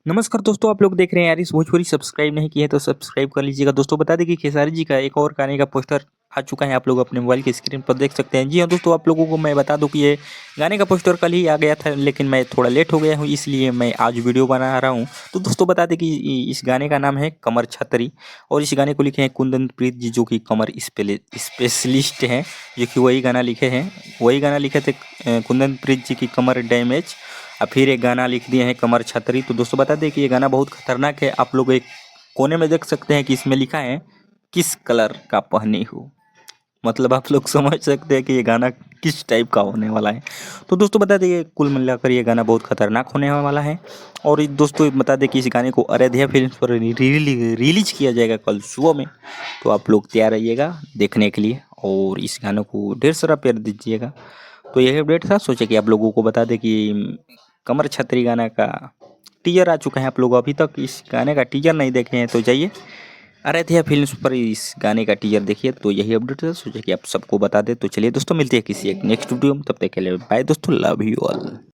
नमस्कार दोस्तों, आप लोग देख रहे हैं यार इस भोजपुरी। सब्सक्राइब नहीं किए हैं तो सब्सक्राइब कर लीजिएगा। दोस्तों बता दें कि खेसारी जी का एक और गाने का पोस्टर आ चुका है, आप लोग अपने मोबाइल की स्क्रीन पर देख सकते हैं। जी हाँ दोस्तों, आप लोगों को मैं बता दूं कि ये गाने का पोस्टर कल ही आ गया था, लेकिन मैं थोड़ा लेट हो गया हूँ, इसलिए मैं आज वीडियो बना रहा हूँ। तो दोस्तों बता दें कि इस गाने का नाम है कमर छतरी, और इस गाने को लिखे हैं कुंदन प्रीत जी, जो कि कमर स्पेशलिस्ट हैं, जो कि वही गाना लिखे हैं। वही गाना लिखे थे कुंदन प्रीत जी की कमर डैमेज, और फिर एक गाना लिख दिए हैं कमर छतरी। तो दोस्तों बता दें कि ये गाना बहुत खतरनाक है। आप लोग एक कोने में देख सकते हैं कि इसमें लिखा है किस कलर का पहनी हो, मतलब आप लोग समझ सकते हैं कि ये गाना किस टाइप का होने वाला है। तो दोस्तों बता दें कुल मिलाकर ये गाना बहुत खतरनाक होने वाला है। और दोस्तों बता दें कि इस गाने को अरेध्या फिल्म पर रिलीज किया जाएगा कल सुबह में। तो आप लोग तैयार रहिएगा देखने के लिए, और इस गाने को ढेर सारा प्यार दीजिएगा। तो यही अपडेट था, सोचे कि आप लोगों को बता दें कि कमर छतरी गाना का टीजर आ चुका है। आप लोग अभी तक इस गाने का टीजर नहीं देखे हैं तो जाइए अरेथिया फिल्म्स पर इस गाने का टीजर देखिए। तो यही अपडेट है, सोचे कि आप सबको बता दें। तो चलिए दोस्तों, मिलते हैं किसी एक नेक्स्ट वीडियो में, तब तक के लिए बाय दोस्तों, लव यू ऑल।